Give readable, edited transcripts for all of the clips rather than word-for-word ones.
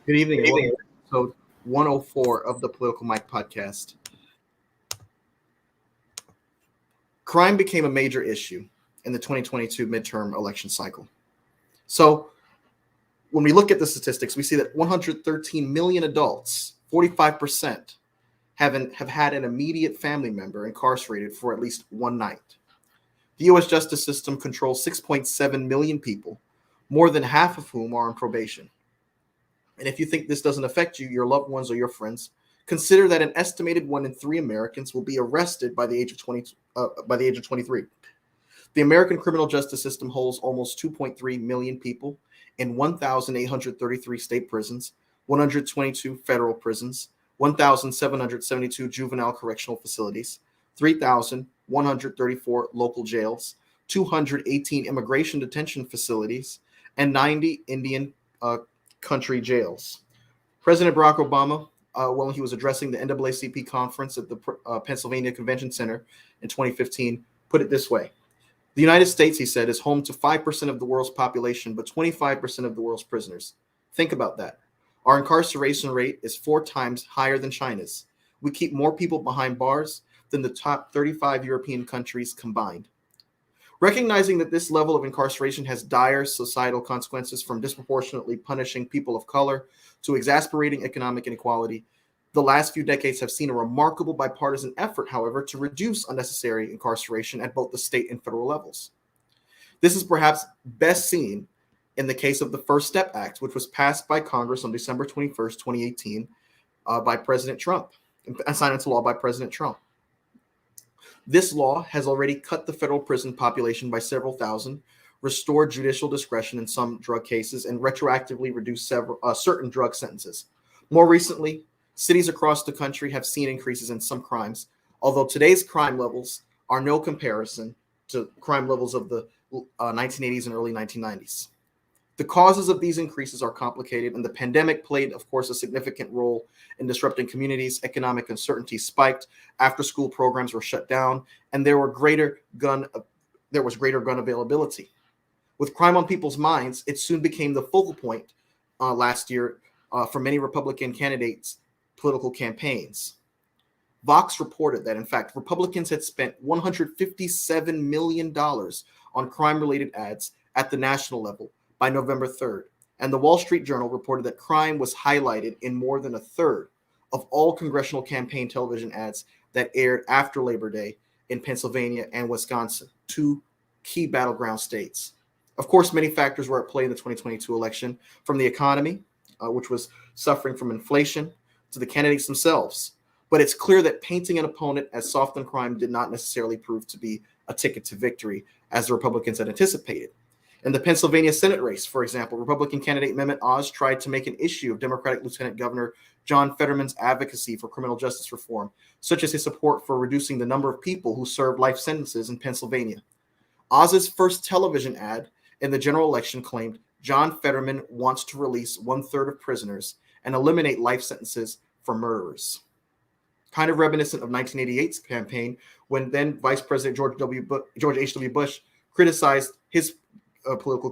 Good evening and welcome to episode 104 of the Political Mike podcast. Crime became a major issue in the 2022 midterm election cycle. So, when we look at the statistics, we see that 113 million adults, 45%, have had an immediate family member incarcerated for at least one night. The U.S. justice system controls 6.7 million people, more than half of whom are on probation. And if you think this doesn't affect you, your loved ones, or your friends, consider that an estimated 1 in 3 Americans will be arrested by the age of 23. The American criminal justice system holds almost 2.3 million people in 1,833 state prisons, 122 federal prisons, 1,772 juvenile correctional facilities, 3,134 local jails, 218 immigration detention facilities, and 90 Indian country jails. President Barack Obama, when he was addressing the NAACP conference at the Pennsylvania Convention Center in 2015, put it this way. The United States, he said, is home to 5% of the world's population, but 25% of the world's prisoners. Think about that. Our incarceration rate is 4 times higher than China's. We keep more people behind bars than the top 35 European countries combined. Recognizing that this level of incarceration has dire societal consequences, from disproportionately punishing people of color to exasperating economic inequality, the last few decades have seen a remarkable bipartisan effort, however, to reduce unnecessary incarceration at both the state and federal levels. This is perhaps best seen in the case of the First Step Act, which was passed by Congress on December 21st, 2018, by President Trump, and signed into law by President Trump. This law has already cut the federal prison population by several thousand, restored judicial discretion in some drug cases, and retroactively reduced certain drug sentences. More recently, cities across the country have seen increases in some crimes, although today's crime levels are no comparison to crime levels of the 1980s and early 1990s. The causes of these increases are complicated, and the pandemic played, of course, a significant role in disrupting communities. Economic uncertainty spiked, after-school programs were shut down, and there was greater gun availability. With crime on people's minds, it soon became the focal point last year for many Republican candidates' political campaigns. Vox reported that, in fact, Republicans had spent $157 million on crime-related ads at the national level by November 3rd, and the Wall Street Journal reported that crime was highlighted in more than a third of all congressional campaign television ads that aired after Labor Day in Pennsylvania and Wisconsin, 2 key battleground states. Of course, many factors were at play in the 2022 election, from the economy, which was suffering from inflation, to the candidates themselves. But it's clear that painting an opponent as soft on crime did not necessarily prove to be a ticket to victory, as the Republicans had anticipated. In the Pennsylvania Senate race, for example, Republican candidate Mehmet Oz tried to make an issue of Democratic Lieutenant Governor John Fetterman's advocacy for criminal justice reform, such as his support for reducing the number of people who served life sentences in Pennsylvania. Oz's first television ad in the general election claimed John Fetterman wants to release 1/3 of prisoners and eliminate life sentences for murderers. Kind of reminiscent of 1988's campaign, when then Vice President George H.W. Bush criticized his political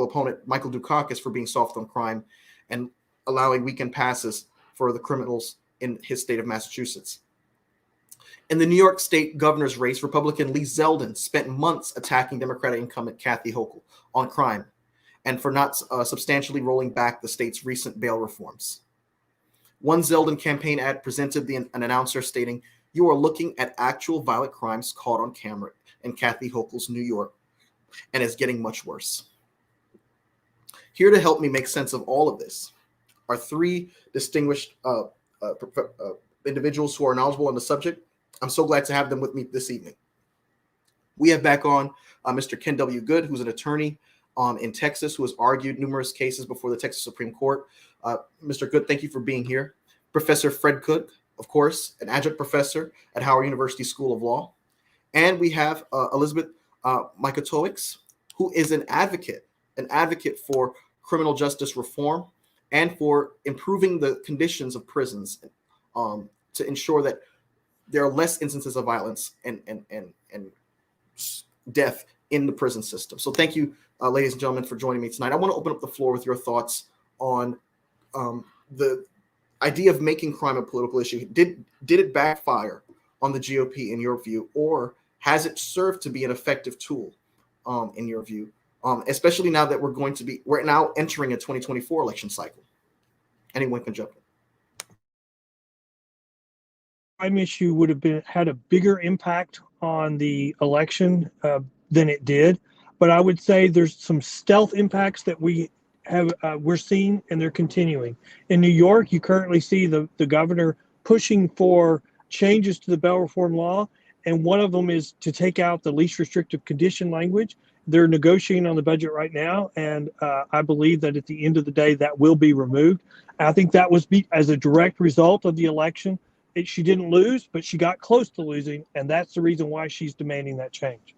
opponent Michael Dukakis for being soft on crime and allowing weekend passes for the criminals in his state of Massachusetts. In the New York State governor's race, Republican Lee Zeldin spent months attacking Democratic incumbent Kathy Hochul on crime and for not substantially rolling back the state's recent bail reforms. One Zeldin campaign ad presented an announcer stating, "You are looking at actual violent crimes caught on camera in Kathy Hochul's New York, and it's getting much worse." Here to help me make sense of all of this are 3 distinguished individuals who are knowledgeable on the subject. I'm so glad to have them with me this evening. We have back on Mr. Ken W. Good, who's an attorney in Texas, who has argued numerous cases before the Texas Supreme Court. Mr. Good, thank you for being here. Professor Fred Cook, of course, an adjunct professor at Howard University School of Law. And we have Elizabeth Mikotowicz, who is an advocate for criminal justice reform and for improving the conditions of prisons to ensure that there are less instances of violence and death in the prison system. So thank you, ladies and gentlemen, for joining me tonight. I want to open up the floor with your thoughts on The idea of making crime a political issue, did it backfire on the GOP in your view, or has it served to be an effective tool in your view, especially now that we're now entering a 2024 election cycle? Anyone can jump in. Crime issue would have had a bigger impact on the election than it did, but I would say there's some stealth impacts that we're seeing, and they're continuing. In New York, you currently see the governor pushing for changes to the bail reform law, and one of them is to take out the least restrictive condition language. They're negotiating on the budget right now, and I believe that at the end of the day, that will be removed. I think that was as a direct result of the election. She didn't lose, but she got close to losing, and that's the reason why she's demanding that change.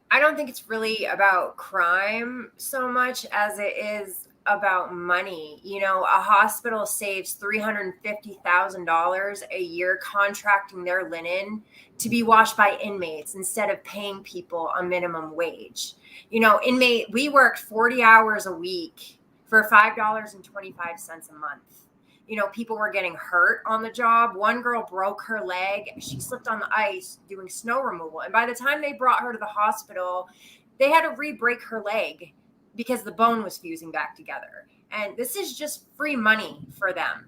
I don't think it's really about crime so much as it is about money. You know, a hospital saves $350,000 a year contracting their linen to be washed by inmates instead of paying people a minimum wage. You know, we worked 40 hours a week for $5.25 a month. You know, people were getting hurt on the job. One girl broke her leg. She slipped on the ice doing snow removal. And by the time they brought her to the hospital, they had to re-break her leg because the bone was fusing back together. And this is just free money for them.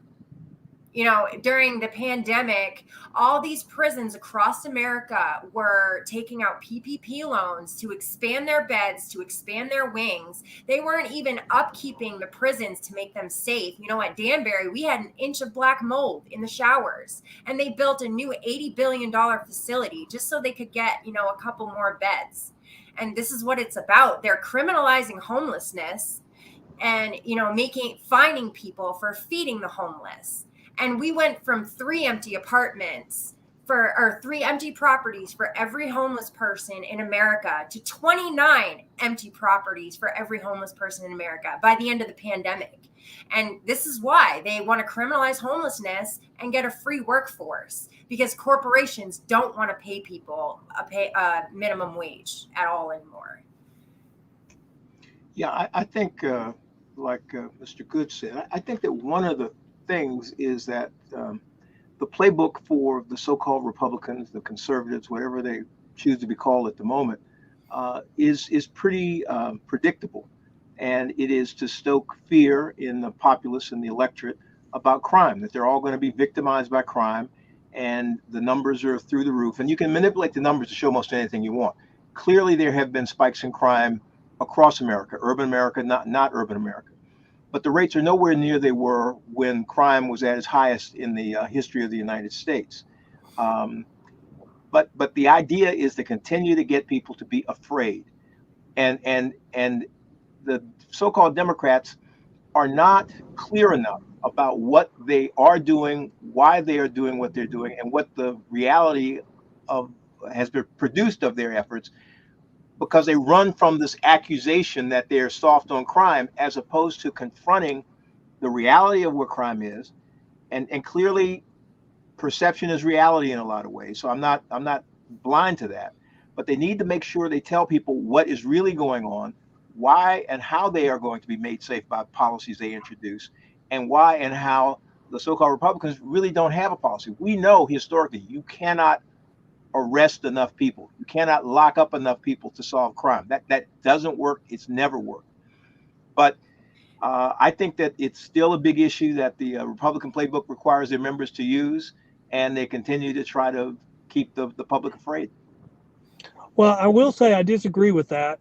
You know, during the pandemic, all these prisons across America were taking out PPP loans to expand their beds, to expand their wings. They weren't even upkeeping the prisons to make them safe. You know, at Danbury, we had an inch of black mold in the showers, and they built a new $80 billion facility just so they could get, you know, a couple more beds. And this is what it's about. They're criminalizing homelessness and, you know, fining people for feeding the homeless. And we went from 3 empty properties for every homeless person in America to 29 empty properties for every homeless person in America by the end of the pandemic. And this is why they want to criminalize homelessness and get a free workforce, because corporations don't want to pay people a minimum wage at all anymore. Yeah, I think, like Mr. Good said, I think that one of the things is that the playbook for the so-called Republicans, the conservatives, whatever they choose to be called at the moment, is pretty predictable, and it is to stoke fear in the populace and the electorate about crime, that they're all going to be victimized by crime, and the numbers are through the roof, and you can manipulate the numbers to show most anything you want. Clearly, there have been spikes in crime across America, urban America, not urban America. But the rates are nowhere near they were when crime was at its highest in the history of the United States. But the idea is to continue to get people to be afraid, and the so-called Democrats are not clear enough about what they are doing, why they are doing what they're doing, and what the reality has been produced of their efforts, because they run from this accusation that they're soft on crime, as opposed to confronting the reality of what crime is. And clearly perception is reality in a lot of ways. So I'm not blind to that, but they need to make sure they tell people what is really going on, why and how they are going to be made safe by policies they introduce, and why and how the so-called Republicans really don't have a policy. We know historically you cannot arrest enough people. You cannot lock up enough people to solve crime. That doesn't work. It's never worked. But I think that it's still a big issue that the Republican playbook requires their members to use, and they continue to try to keep the public afraid. Well, I will say I disagree with that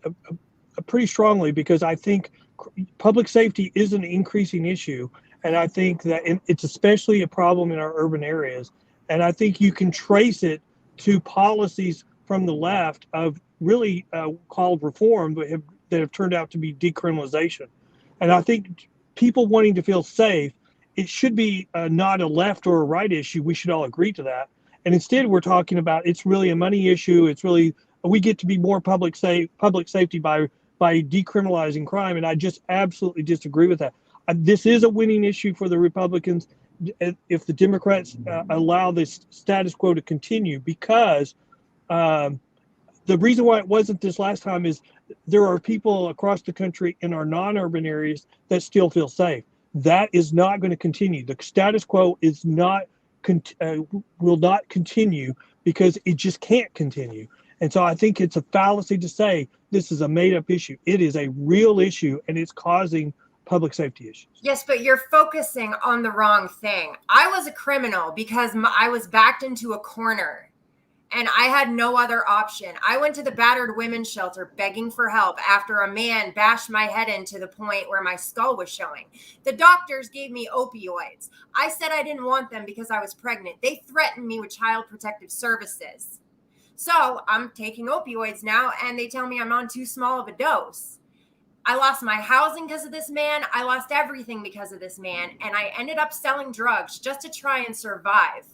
pretty strongly, because I think public safety is an increasing issue, and I think that it's especially a problem in our urban areas. And I think you can trace it to policies from the left of really called reform, but that have turned out to be decriminalization. And I think people wanting to feel safe, it should be not a left or a right issue. We should all agree to that. And instead, we're talking about it's really a money issue. It's really, we get to be more public safety by decriminalizing crime. And I just absolutely disagree with that. This is a winning issue for the Republicans if the Democrats allow this status quo to continue, because the The reason why it wasn't this last time is there are people across the country in our non-urban areas that still feel safe. That is not going to continue. The status quo is not will not continue because it just can't continue. And so I think it's a fallacy to say this is a made-up issue. It is a real issue, and it's causing public safety issues. Yes, but you're focusing on the wrong thing. I was a criminal because I was backed into a corner and I had no other option. I went to the battered women's shelter begging for help after a man bashed my head in to the point where my skull was showing. The doctors gave me opioids. I said I didn't want them because I was pregnant. They threatened me with Child Protective Services. So I'm taking opioids now, and they tell me I'm on too small of a dose. I lost my housing because of this man. I lost everything because of this man. And I ended up selling drugs just to try and survive.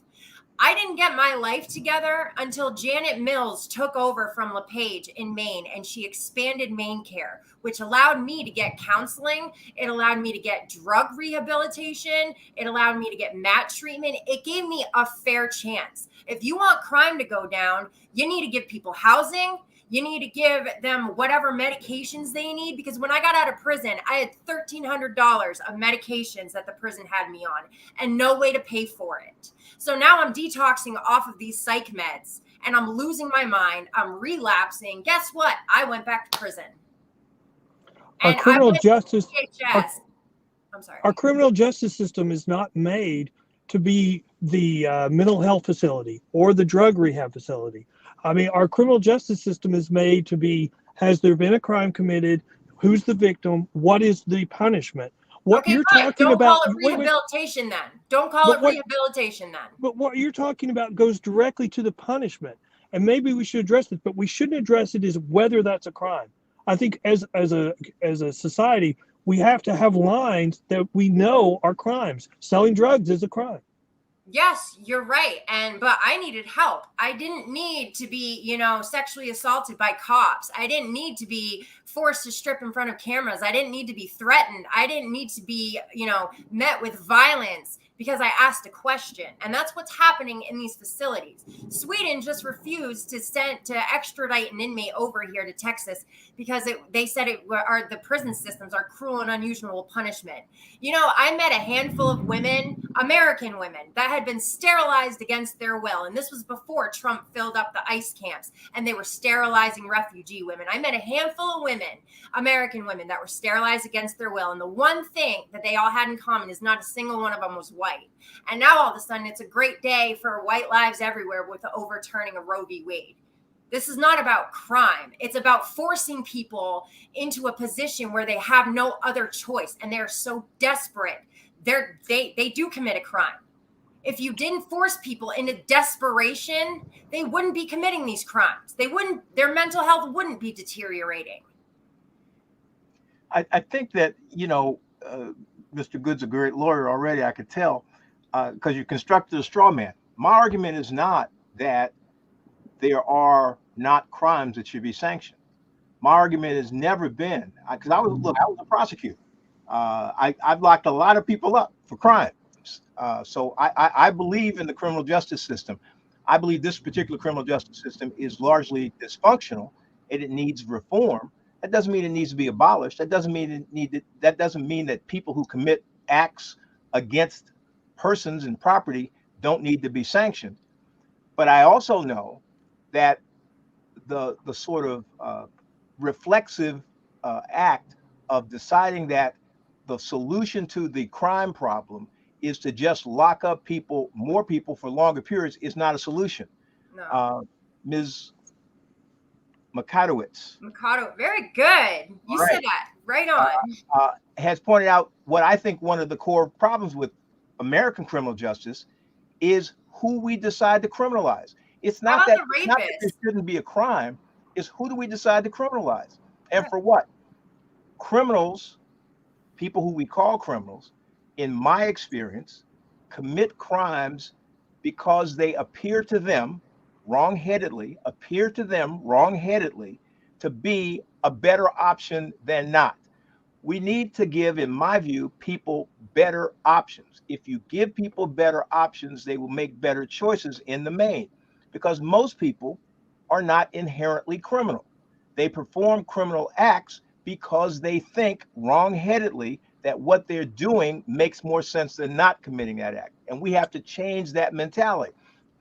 I didn't get my life together until Janet Mills took over from LePage in Maine, and she expanded Maine Care, which allowed me to get counseling. It allowed me to get drug rehabilitation. It allowed me to get MAT treatment. It gave me a fair chance. If you want crime to go down, you need to give people housing. You need to give them whatever medications they need, because when I got out of prison, I had $1,300 of medications that the prison had me on and no way to pay for it. So now I'm detoxing off of these psych meds and I'm losing my mind. I'm relapsing. Guess what? I went back to prison. Our And criminal justice, I'm sorry. Our criminal justice system is not made to be the mental health facility or the drug rehab facility. I mean, our criminal justice system is made to be, has there been a crime committed? Who's the victim? What is the punishment? What Okay, you're fine. talking Don't about, call it rehabilitation then. Don't call it rehabilitation then. But what you're talking about goes directly to the punishment. And maybe we should address it, but we shouldn't address it as whether that's a crime. I think as a society, we have to have lines that we know are crimes. Selling drugs is a crime. Yes, you're right. But I needed help. I didn't need to be, sexually assaulted by cops. I didn't need to be forced to strip in front of cameras. I didn't need to be threatened. I didn't need to be, met with violence because I asked a question. And that's what's happening in these facilities. Sweden just refused to extradite an inmate over here to Texas because they said the prison systems are cruel and unusual punishment. I met a handful of women, American women, that had been sterilized against their will. And this was before Trump filled up the ICE camps and they were sterilizing refugee women. I met a handful of women, American women, that were sterilized against their will. And the one thing that they all had in common is not a single one of them was white. And now all of a sudden it's a great day for white lives everywhere with the overturning of Roe v. Wade. This is not about crime. It's about forcing people into a position where they have no other choice and they're so desperate. They do commit a crime. If you didn't force people into desperation, they wouldn't be committing these crimes. Their mental health wouldn't be deteriorating. I think that, Mr. Good's a great lawyer already, I could tell, because you constructed a straw man. My argument is not that there are not crimes that should be sanctioned. My argument has never been, because I was a prosecutor. I've locked a lot of people up for crimes. So I believe in the criminal justice system. I believe this particular criminal justice system is largely dysfunctional and it needs reform. That doesn't mean it needs to be abolished. That doesn't mean that people who commit acts against persons and property don't need to be sanctioned. But I also know that the sort of reflexive act of deciding that the solution to the crime problem is to just lock up more people for longer periods is not a solution. No. Ms. Makatowicz. Very good. You said that right on. Has pointed out what I think one of the core problems with American criminal justice is who we decide to criminalize. It's not that there shouldn't be a crime. It's who do we decide to criminalize? And for what? Criminals, people who we call criminals, in my experience, commit crimes because they appear to them wrongheadedly to be a better option than not. We need to give, in my view, people better options. If you give people better options, they will make better choices in the main. Because most people are not inherently criminal. They perform criminal acts because they think wrongheadedly that what they're doing makes more sense than not committing that act. And we have to change that mentality.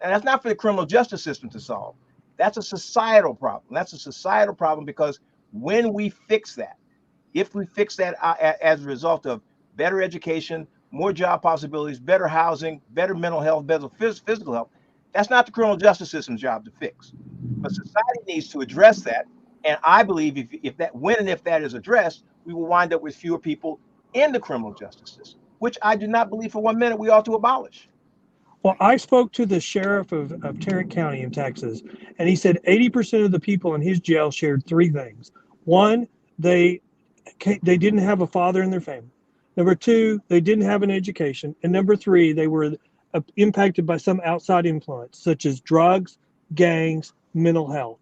And that's not for the criminal justice system to solve. That's a societal problem. That's a societal problem because when we fix that, if we fix that as a result of better education, more job possibilities, better housing, better mental health, better physical health, that's not the criminal justice system's job to fix. But society needs to address that. And I believe if that, when and if that is addressed, we will wind up with fewer people in the criminal justice system, which I do not believe for 1 minute we ought to abolish. Well, I spoke to the sheriff of Tarrant County in Texas, and he said 80% of the people in his jail shared three things. One, they didn't have a father in their family. Number two, they didn't have an education. And number three, they were impacted by some outside influence, such as drugs, gangs, mental health.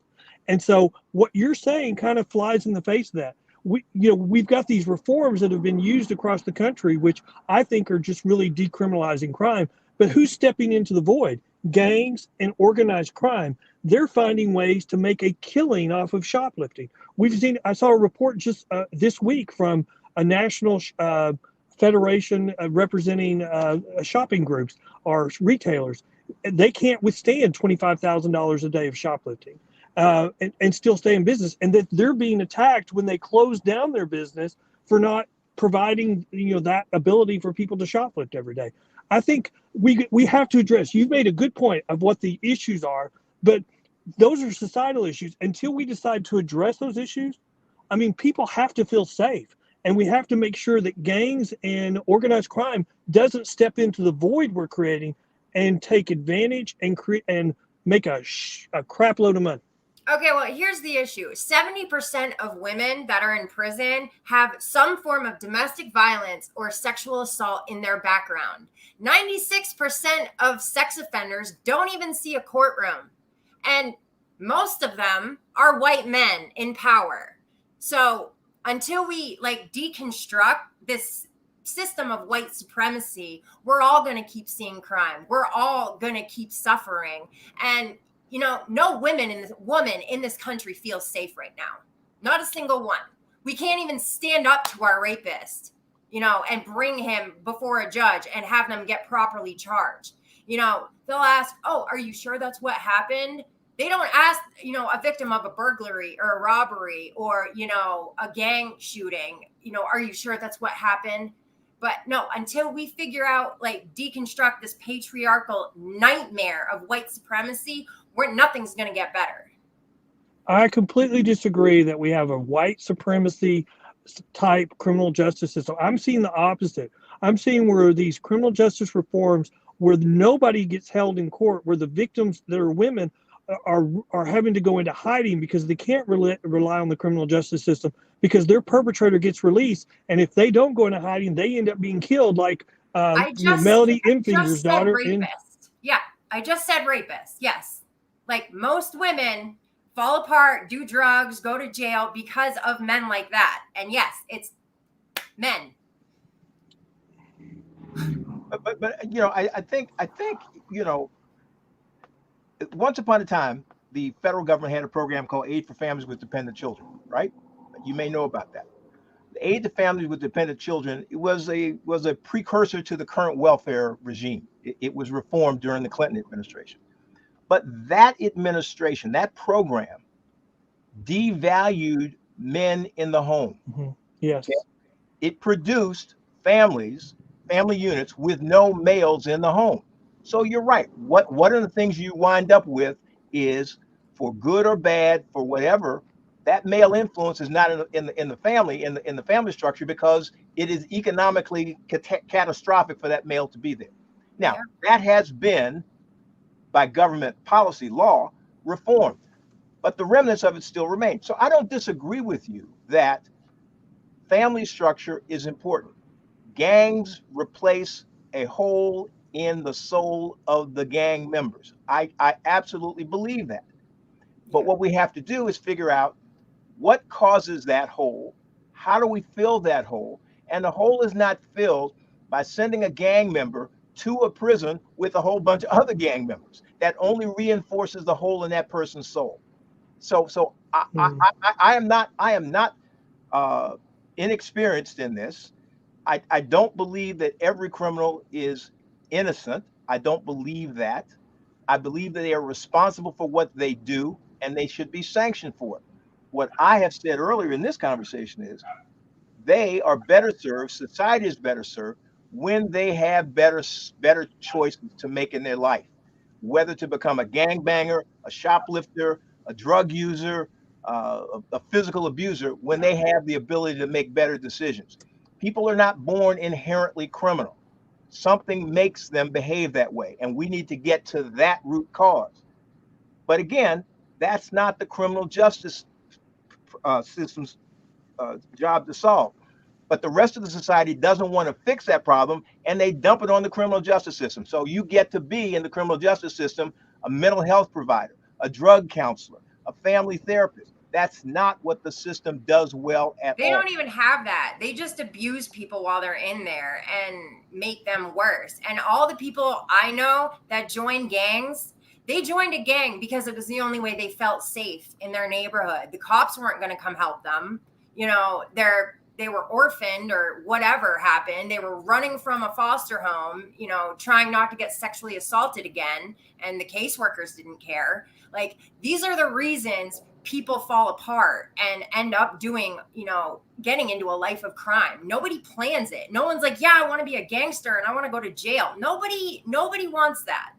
And so what you're saying kind of flies in the face of that. We've got these reforms that have been used across the country, which I think are just really decriminalizing crime. But who's stepping into the void? Gangs and organized crime. They're finding ways to make a killing off of shoplifting. I saw a report just this week from a national federation representing shopping groups or retailers. They can't withstand $25,000 a day of shoplifting and still stay in business. And that they're being attacked when they close down their business for not providing that ability for people to shoplift every day. I think we have to address, you've made a good point of what the issues are, but those are societal issues. Until we decide to address those issues, I mean, people have to feel safe. And we have to make sure that gangs and organized crime doesn't step into the void we're creating and take advantage and make a crap load of money. Okay, well, here's the issue. 70% of women that are in prison have some form of domestic violence or sexual assault in their background. 96% of sex offenders don't even see a courtroom. And most of them are white men in power. So until we deconstruct this system of white supremacy, we're all going to keep seeing crime. We're all going to keep suffering. And no woman in this country feels safe right now. Not a single one. We can't even stand up to our rapist, and bring him before a judge and have them get properly charged. They'll ask, "Oh, are you sure that's what happened?" They don't ask, a victim of a burglary or a robbery or, a gang shooting, are you sure that's what happened? But no, until we figure out, deconstruct this patriarchal nightmare of white supremacy, nothing's going to get better. I completely disagree that we have a white supremacy type criminal justice system. I'm seeing the opposite. I'm seeing where these criminal justice reforms, where nobody gets held in court, where the victims that are women are having to go into hiding because they can't rely on the criminal justice system because their perpetrator gets released. And if they don't go into hiding, they end up being killed, like Melody Infinger's daughter. Yeah, I just said rapist. Yes. Most women fall apart, do drugs, go to jail because of men like that. And yes, it's men. But I think once upon a time, the federal government had a program called Aid for Families with Dependent Children, right? You may know about that. The Aid to Families with Dependent Children, it was a precursor to the current welfare regime. It was reformed during the Clinton administration. But that administration, that program, devalued men in the home. Mm-hmm. Yes. Okay? It produced family units with no males in the home. So you're right. What are the things you wind up with is, for good or bad, for whatever, that male influence is not in the family structure because it is economically catastrophic for that male to be there. Now, that has been, by government policy law, reformed, but the remnants of it still remain. So I don't disagree with you that family structure is important. Gangs replace a hole in the soul of the gang members. I absolutely believe that. But what we have to do is figure out what causes that hole. How do we fill that hole? And the hole is not filled by sending a gang member to a prison with a whole bunch of other gang members. That only reinforces the hole in that person's soul. So Hmm. I am not inexperienced in this. I don't believe that every criminal is innocent. I don't believe that. I believe that they are responsible for what they do and they should be sanctioned for it. What I have said earlier in this conversation is they are better served, society is better served when they have better choices to make in their life, whether to become a gangbanger, a shoplifter, a drug user, a physical abuser, when they have the ability to make better decisions. People are not born inherently criminal. Something makes them behave that way, and we need to get to that root cause. But again, that's not the criminal justice system's job to solve. But the rest of the society doesn't want to fix that problem, and they dump it on the criminal justice system. So you get to be in the criminal justice system a mental health provider, a drug counselor, a family therapist. That's not what the system does well at They all. don't even have that. They just abuse people while they're in there and make them worse. And all the people I know that join gangs, they joined a gang because it was the only way they felt safe in their neighborhood. The cops weren't going to come help them. You know, they were orphaned or whatever happened. They were running from a foster home, you know, trying not to get sexually assaulted again, and the caseworkers didn't care. Like, these are the reasons people fall apart and end up doing, you know, getting into a life of crime. Nobody plans it. No one's like, yeah, I want to be a gangster and I want to go to jail. Nobody wants that.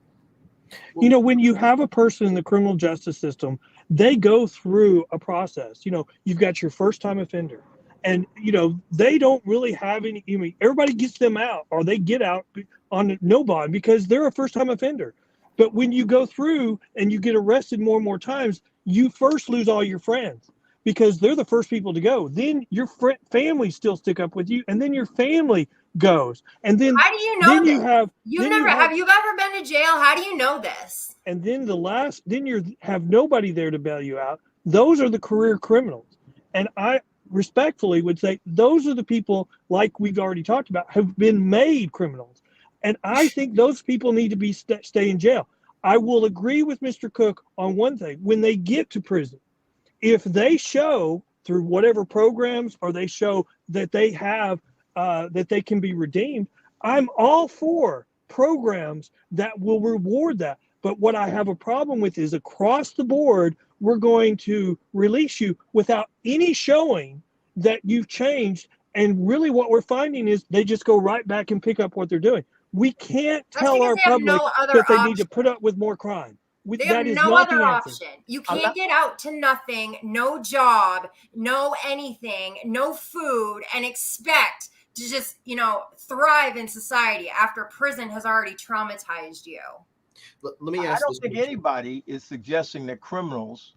You know, when you have a person in the criminal justice system, they go through a process. You know, you've got your first time offender, and you know they don't really have any. I mean, everybody gets them out, or they get out on no bond because they're a first time offender. But when you go through and you get arrested more and more times, you first lose all your friends because they're the first people to go. Then your family still stick up with you, and then your family goes, and then How do you know then this? you have Have you ever been to jail? How do you know this? and then then you have nobody there to bail you out. Those are the career criminals. And I respectfully would say those are the people, like we've already talked about, have been made criminals. And I think those people need to be stay in jail. I will agree with Mr. Cook on one thing. When they get to prison, if they show through whatever programs, or they show that they have that they can be redeemed, I'm all for programs that will reward that. But what I have a problem with is across the board, we're going to release you without any showing that you've changed. And really what we're finding is they just go right back and pick up what they're doing. We can't That's tell because our they have public no other that they need to option. put up with more crime. They have That is no not other the answer. option. You can't get out to nothing, no job, no anything, no food, and expect to just, you know, thrive in society after prison has already traumatized you. Let me I ask don't this think question. anybody is suggesting that criminals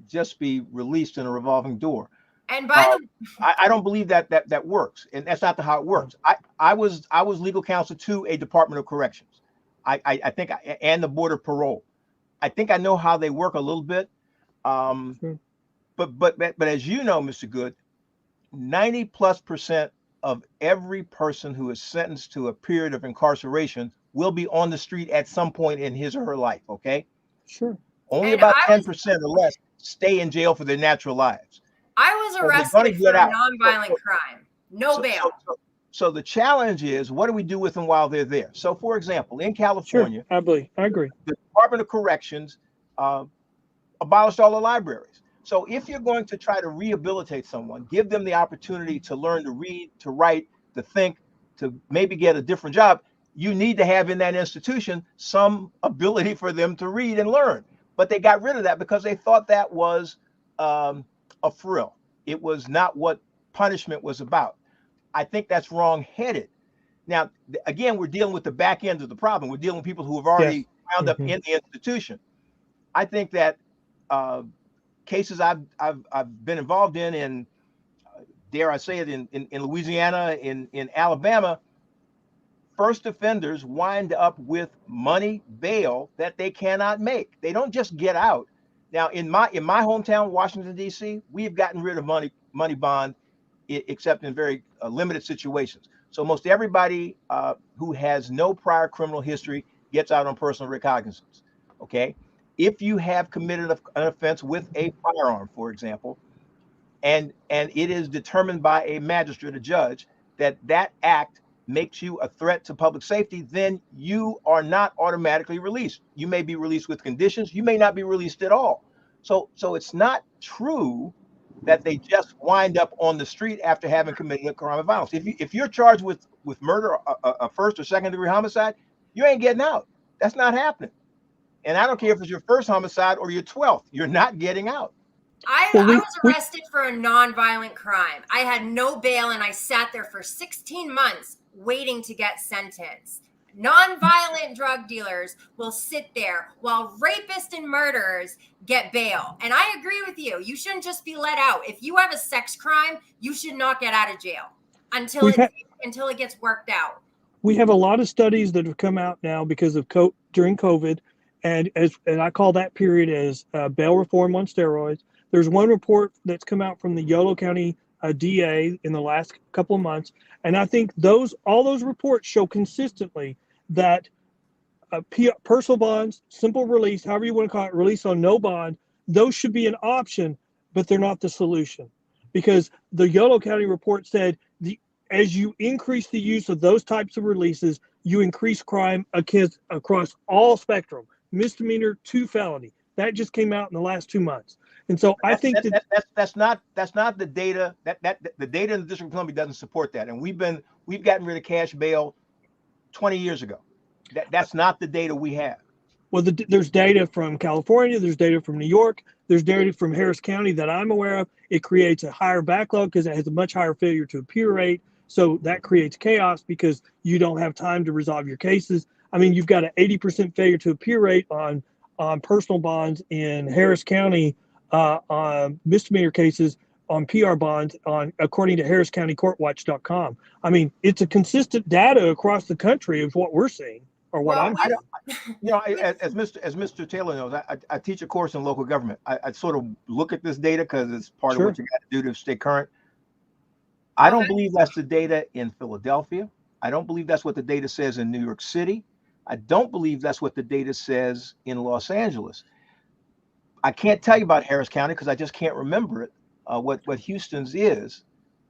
just be released in a revolving door. And by Uh, the I don't believe that works, and that's not how it works. I was legal counsel to a Department of Corrections. I think and the Board of Parole. I think I know how they work a little bit. Um, Sure. but as you know, Mr. Good, 90+% of every person who is sentenced to a period of incarceration will be on the street at some point in his or her life. Okay, Sure. only and about 10% or less stay in jail for their natural lives. I was So they're going to arrested get for a out. nonviolent crime. No So, bail. so, so, so the challenge is, what do we do with them while they're there? So, for example, in Sure. California, I agree. the Department of Corrections uh, abolished all the libraries. So, if you're going to try to rehabilitate someone, give them the opportunity to learn to read, to write, to think, to maybe get a different job, you need to have in that institution some ability for them to read and learn. But they got rid of that because they thought that was a frill. It was not what punishment was about. I think that's wrong-headed. Now, again, we're dealing with the back end of the problem. We're dealing with people who have Yes. already wound up in the institution. I think that cases I've been involved in dare I say it, in Louisiana, in Alabama, first offenders wind up with money bail that they cannot make. They don't just get out. Now, in my hometown, Washington D.C., we've gotten rid of money bond, except in very limited situations. So most everybody who has no prior criminal history gets out on personal recognizance. Okay, if you have committed an offense with a firearm, for example, and it is determined by a magistrate, a judge, that that act makes you a threat to public safety, then you are not automatically released. You may be released with conditions. You may not be released at all. So it's not true that they just wind up on the street after having committed a crime of violence. If you're charged with murder, a first or second degree homicide, you ain't getting out. That's not happening. And I don't care if it's your first homicide or your 12th, you're not getting out. I was arrested for a non-violent crime. I had no bail and I sat there for 16 months waiting to get sentenced. Non-violent drug dealers will sit there while rapists and murderers get bail. And I agree with you. You shouldn't just be let out. If you have a sex crime, you should not get out of jail until it gets worked out. We have a lot of studies that have come out now because of during COVID, and I call that period as bail reform on steroids. There's one report that's come out from the Yolo County DA in the last couple of months, and I think all those reports show consistently that personal bonds, simple release, however you want to call it, release on no bond, those should be an option, but they're not the solution. Because the Yolo County report said as you increase the use of those types of releases, you increase crime across all spectrum, misdemeanor to felony. That just came out in the last 2 months. And so I think that's not the data that the data in the District of Columbia doesn't support that. And we've gotten rid of cash bail 20 years ago. That's not the data we have. Well, there's data from California, there's data from New York, there's data from Harris County that I'm aware of. It creates a higher backlog because it has a much higher failure to appear rate. So that creates chaos because you don't have time to resolve your cases. I mean, you've got an 80% failure to appear rate on personal bonds in Harris County, on misdemeanor cases, on PR bonds, according to HarrisCountyCourtWatch.com. I mean, it's a consistent data across the country of what we're seeing, or what I'm. As Mr. Taylor knows, I teach a course in local government. I sort of look at this data because it's part of what you got to do to stay current. I don't believe that's the data in Philadelphia. I don't believe that's what the data says in New York City. I don't believe that's what the data says in Los Angeles. I can't tell you about Harris County because I just can't remember it. What Houston's is.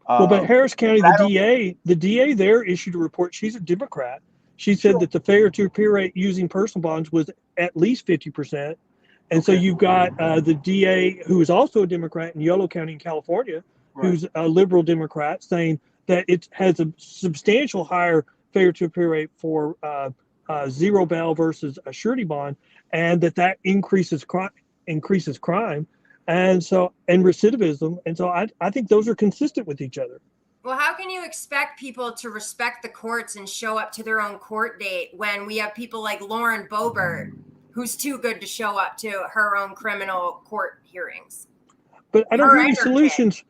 But Harris County, the DA there issued a report. She's a Democrat. She said that the failure to appear rate using personal bonds was at least 50%. And so you've got the DA, who is also a Democrat in Yolo County in California, who's a liberal Democrat, saying that it has a substantial higher failure to appear rate for zero bail versus a surety bond, and that increases crime and recidivism. And so I think those are consistent with each other. Well, how can you expect people to respect the courts and show up to their own court date when we have people like Lauren Boebert, who's too good to show up to her own criminal court hearings? But I don't hear any solutions.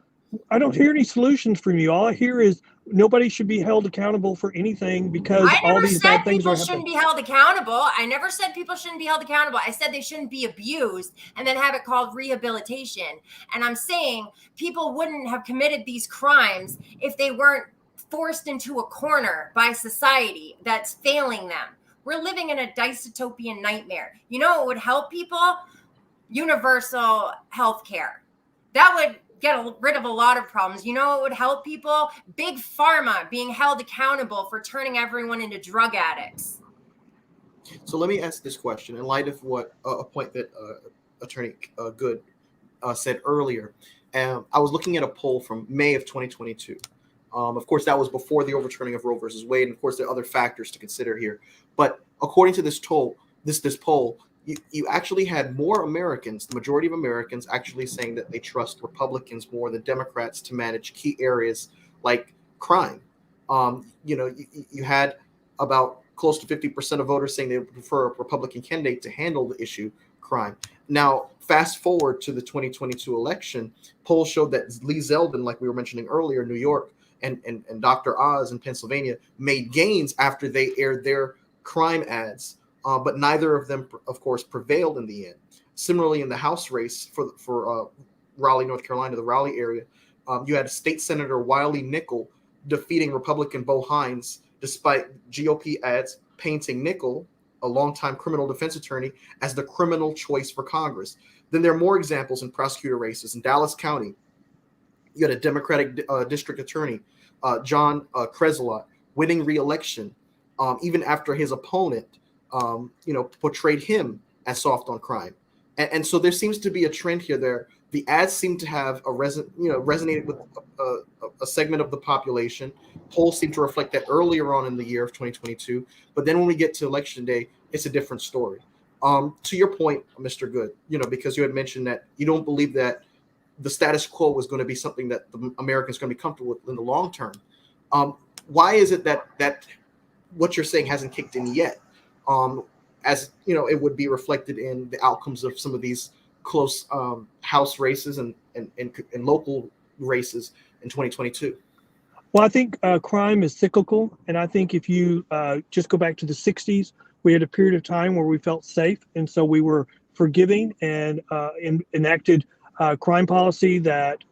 I don't hear any solutions from you. All I hear is nobody should be held accountable for anything because all these bad things are happening. I never said people shouldn't be held accountable. I never said people shouldn't be held accountable. I said they shouldn't be abused and then have it called rehabilitation. And I'm saying people wouldn't have committed these crimes if they weren't forced into a corner by society that's failing them. We're living in a dystopian nightmare. You know what would help people? Universal health care. That would get rid of a lot of problems. You know what would help people? Big pharma being held accountable for turning everyone into drug addicts. So let me ask this question in light of what a point that Attorney Good said earlier. I was looking at a poll from May of 2022. Of course, that was before the overturning of Roe versus Wade. And of course, there are other factors to consider here. But according to this poll, you actually had more Americans, the majority of Americans, actually saying that they trust Republicans more than Democrats to manage key areas like crime. You had about close to 50% of voters saying they would prefer a Republican candidate to handle the issue crime. Now, fast forward to the 2022 election, polls showed that Lee Zeldin, like we were mentioning earlier, New York, and Dr. Oz in Pennsylvania made gains after they aired their crime ads. But neither of them, of course, prevailed in the end. Similarly, in the House race for Raleigh, North Carolina, the Raleigh area, you had State Senator Wiley Nickel defeating Republican Bo Hines, despite GOP ads painting Nickel a longtime criminal defense attorney, as the criminal choice for Congress. Then there are more examples in prosecutor races. In Dallas County, you had a Democratic district attorney, John Kreslot, winning re-election, even after his opponent, portrayed him as soft on crime. And so there seems to be a trend here. The ads seem to have resonated with a segment of the population. Polls seem to reflect that earlier on in the year of 2022. But then when we get to election day, it's a different story. To your point, Mr. Good, because you had mentioned that you don't believe that the status quo was going to be something that the Americans are going to be comfortable with in the long term. Why is it that what you're saying hasn't kicked in yet? As it would be reflected in the outcomes of some of these close House races and local races in 2022. Well, I think crime is cyclical, and I think if you just go back to the 60s, we had a period of time where we felt safe, and so we were forgiving and enacted crime policy that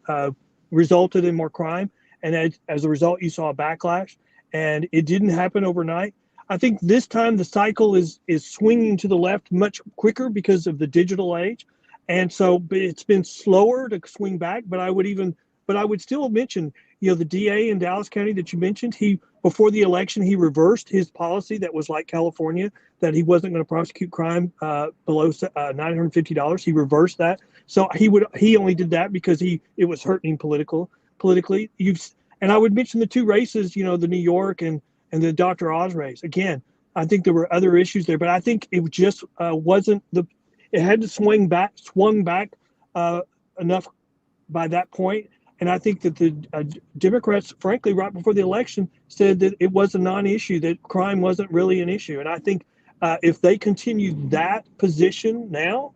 resulted in more crime, and as a result, you saw a backlash, and it didn't happen overnight. I think this time the cycle is swinging to the left much quicker because of the digital age, and so it's been slower to swing back. But I would still mention, the DA in Dallas County that you mentioned, before the election, he reversed his policy that was like California, that he wasn't going to prosecute crime below $950. He reversed that. So he only did that because it was hurting politically. And I would mention the two races, the New York and the Dr. Oz race. Again, I think there were other issues there, but I think it just wasn't it had to swung back enough by that point. And I think that the Democrats, frankly, right before the election, said that it was a non-issue, that crime wasn't really an issue. And I think if they continue that position now,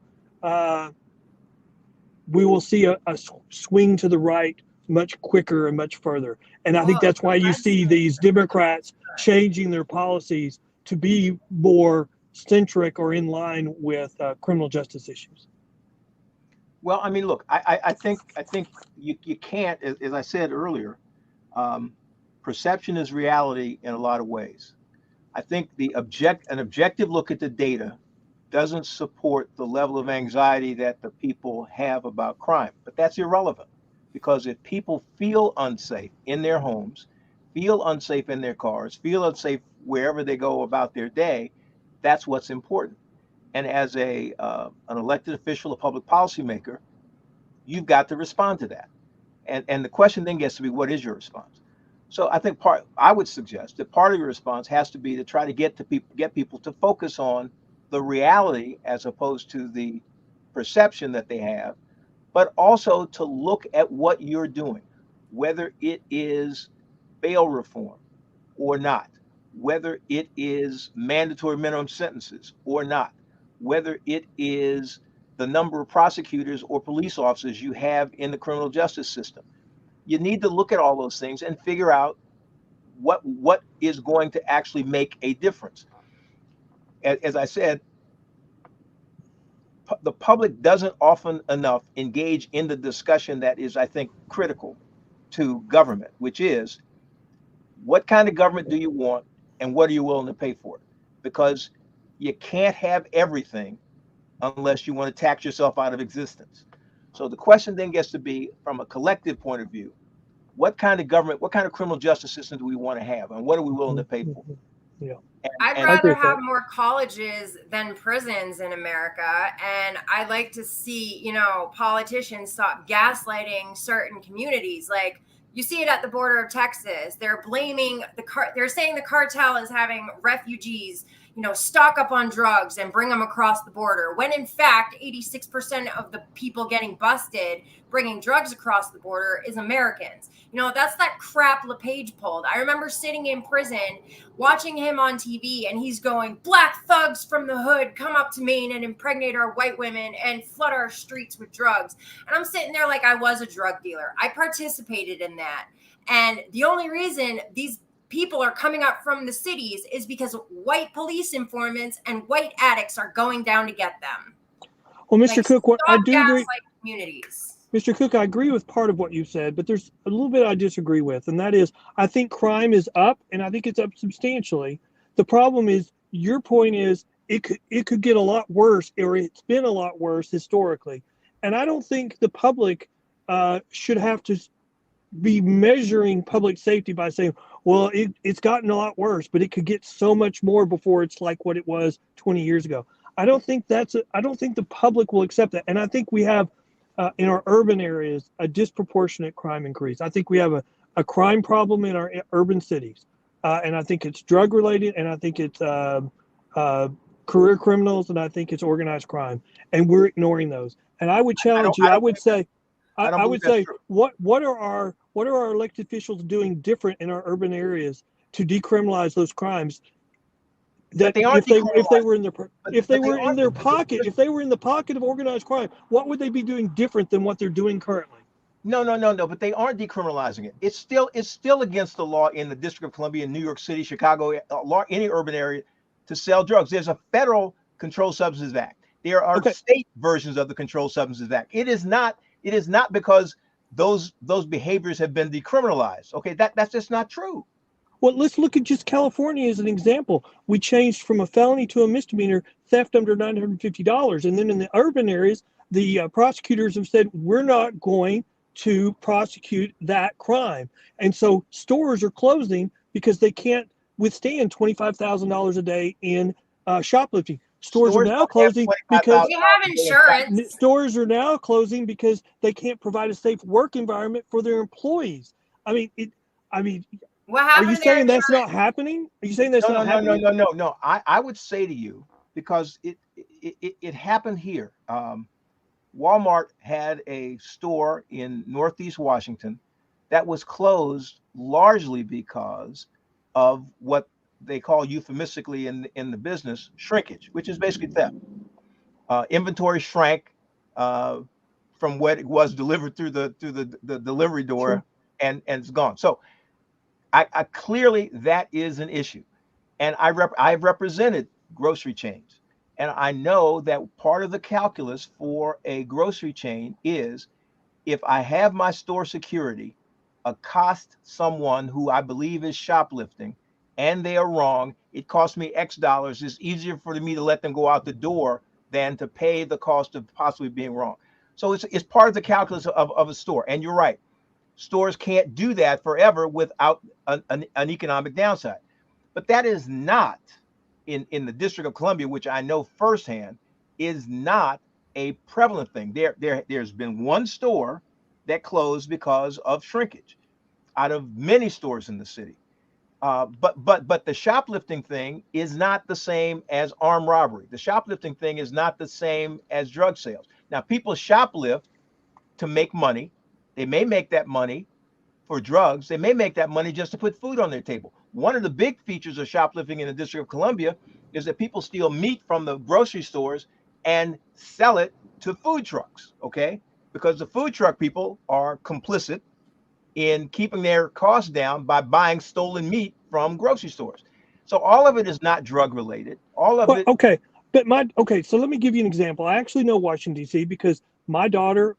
we will see a swing to the right much quicker and much further. And I think that's why you see these Democrats changing their policies to be more centric or in line with criminal justice issues. Well, I mean, look, I think you can't, as I said earlier, perception is reality in a lot of ways. I think an objective look at the data doesn't support the level of anxiety that the people have about crime, but that's irrelevant, because if people feel unsafe in their homes, feel unsafe in their cars, feel unsafe wherever they go about their day, that's what's important. And as an elected official, a public policymaker, you've got to respond to that. And the question then gets to be, what is your response? So I think I would suggest that part of your response has to be to try to get people to focus on the reality as opposed to the perception that they have, but also to look at what you're doing, whether it is bail reform or not, whether it is mandatory minimum sentences or not, whether it is the number of prosecutors or police officers you have in the criminal justice system. You need to look at all those things and figure out what is going to actually make a difference. As I said, the public doesn't often enough engage in the discussion that is, I think, critical to government, which is, what kind of government do you want and what are you willing to pay for it? Because you can't have everything unless you want to tax yourself out of existence. So the question then gets to be, from a collective point of view, what kind of government, what kind of criminal justice system do we want to have, and what are we willing to pay for? Yeah. I'd rather have more colleges than prisons in America, and I'd like to see, politicians stop gaslighting certain communities. Like, you see it at the border of Texas. They're blaming they're saying the cartel is having refugees, stock up on drugs and bring them across the border, when in fact 86% of the people getting busted bringing drugs across the border is Americans. That's that crap LePage pulled. I remember sitting in prison watching him on TV, and he's going, "Black thugs from the hood come up to Maine and impregnate our white women and flood our streets with drugs." And I'm sitting there like I was a drug dealer. I participated in that. And the only reason these people are coming up from the cities is because white police informants and white addicts are going down to get them. Well, Mr. Cook, what I do agree, communities. Mr. Cook, I agree with part of what you said, but there's a little bit I disagree with, and that is, I think crime is up, and I think it's up substantially. The problem is, your point is, it could get a lot worse, or it's been a lot worse historically. And I don't think the public should have to be measuring public safety by saying, well, it's gotten a lot worse, but it could get so much more before it's like what it was 20 years ago. I don't think I don't think the public will accept that. And I think we have in our urban areas a disproportionate crime increase. I think we have a crime problem in our urban cities. And I think it's drug related, and I think it's career criminals, and I think it's organized crime. And we're ignoring those. And I would challenge you. I would say, I would say, what are our elected officials doing different in our urban areas to decriminalize those crimes? That if they were in their pocket, if they were in the pocket of organized crime, what would they be doing different than what they're doing currently? No. But they aren't decriminalizing it. It's still against the law in the District of Columbia, New York City, Chicago, any urban area, to sell drugs. There's a federal Controlled Substances Act. There are state versions of the Controlled Substances Act. It is not because those behaviors have been decriminalized. Okay, that's just not true. Well, let's look at just California as an example. We changed from a felony to a misdemeanor, theft under $950. And then in the urban areas, the prosecutors have said, we're not going to prosecute that crime. And so stores are closing because they can't withstand $25,000 a day in shoplifting. Stores are now closing because you have insurance. Stores are now closing because they can't provide a safe work environment for their employees. What happened? Are you saying that's not happening? Are you saying that's not happening? No. I would say to you, because it happened here. Walmart had a store in Northeast Washington that was closed largely because of what they call euphemistically in the business shrinkage, which is basically theft. Inventory shrank from what it was delivered through the delivery door, sure, and it's gone. So I clearly that is an issue, and I've represented grocery chains, and I know that part of the calculus for a grocery chain is if I have my store security accost someone who I believe is shoplifting, and they are wrong, it costs me X dollars. It's easier for me to let them go out the door than to pay the cost of possibly being wrong. So it's part of the calculus of a store, and you're right. Stores can't do that forever without an economic downside. But that is not, in the District of Columbia, which I know firsthand, is not a prevalent thing. There's been one store that closed because of shrinkage out of many stores in the city. But the shoplifting thing is not the same as armed robbery. The shoplifting thing is not the same as drug sales. Now, people shoplift to make money. They may make that money for drugs. They may make that money just to put food on their table. One of the big features of shoplifting in the District of Columbia is that people steal meat from the grocery stores and sell it to food trucks, okay? Because the food truck people are complicit in keeping their costs down by buying stolen meat from grocery stores. So all of it is not drug related. All of it. Okay. So let me give you an example. I actually know Washington, D.C. because my daughter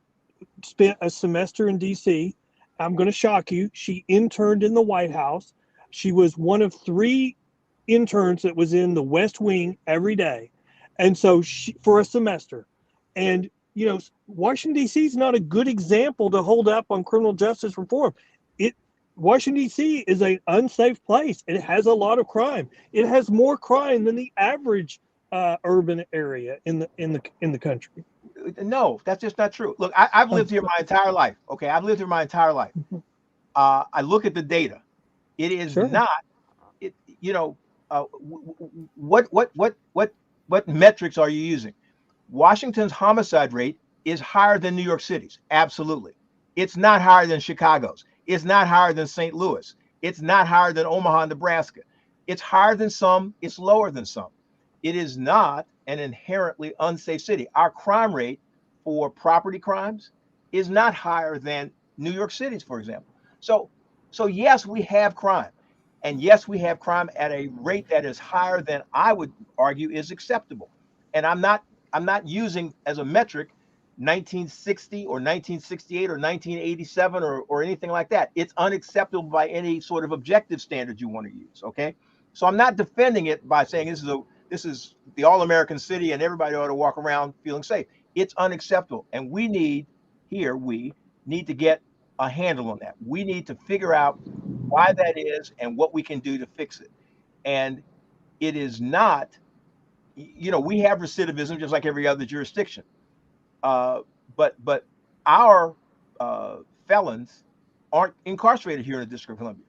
spent a semester in D.C. I'm going to shock you. She interned in the White House. She was one of 3 interns that was in the West Wing every day. And so for a semester. And, Washington, D.C. is not a good example to hold up on criminal justice reform. Washington, D.C. is an unsafe place. It has a lot of crime. It has more crime than the average urban area in the country. No, that's just not true. Look, I've lived here my entire life. Okay, I've lived here my entire life. I look at the data. It is sure not. What metrics are you using? Washington's homicide rate is higher than New York City's. Absolutely, it's not higher than Chicago's. It's not higher than St. Louis. It's not higher than Omaha, Nebraska. It's higher than some. It's lower than some. It is not an inherently unsafe city. Our crime rate for property crimes is not higher than New York City's, for example. So yes, we have crime. And yes, we have crime at a rate that is higher than I would argue is acceptable. And I'm not using as a metric 1960 or 1968 or 1987 or anything like that. It's unacceptable by any sort of objective standard you want to use. Okay. So I'm not defending it by saying this this is the all-American city and everybody ought to walk around feeling safe. It's unacceptable. And we need to get a handle on that. We need to figure out why that is and what we can do to fix it. And it is not, we have recidivism just like every other jurisdiction. But our felons aren't incarcerated here in the District of Columbia.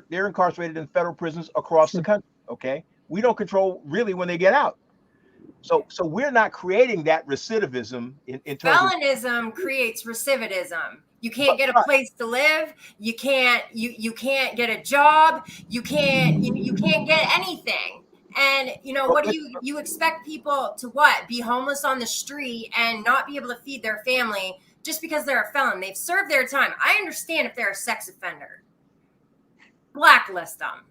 They're incarcerated in federal prisons across the country. Okay, we don't control really when they get out. So we're not creating that recidivism in terms Felonism creates recidivism. You can't get a place to live. You can't get a job. You can't get anything. And what do you expect people to be homeless on the street and not be able to feed their family just because they're a felon? They've served their time. I understand if they're a sex offender, blacklist them.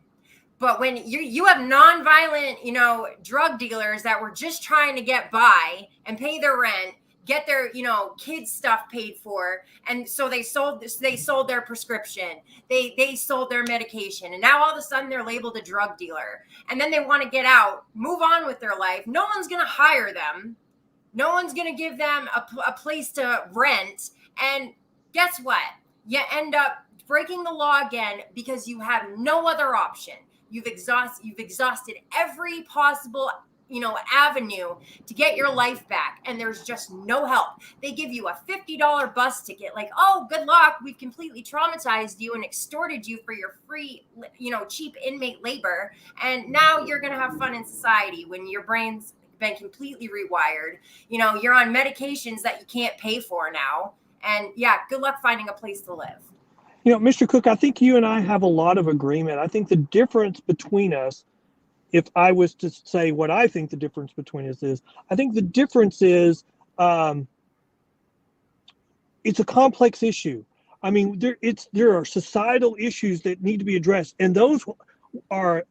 But when you have nonviolent, drug dealers that were just trying to get by and pay their rent, get their, kids' stuff paid for, and so they sold their prescription, they sold their medication, and now all of a sudden they're labeled a drug dealer, and then they want to get out, move on with their life. No one's going to hire them. No one's going to give them a place to rent, and guess what? You end up breaking the law again because you have no other option. You've exhausted every possible, avenue to get your life back, and there's just no help. They give you a $50 bus ticket, like, oh, good luck. We've completely traumatized you and extorted you for your free, cheap inmate labor, and now you're gonna have fun in society when your brain's been completely rewired. You're on medications that you can't pay for now, and yeah, good luck finding a place to live. Mr. Cook, I think you and I have a lot of agreement. I think the difference between us, if I was to say what I think the difference between us is, I think the difference is it's a complex issue. I mean, there are societal issues that need to be addressed, and those are,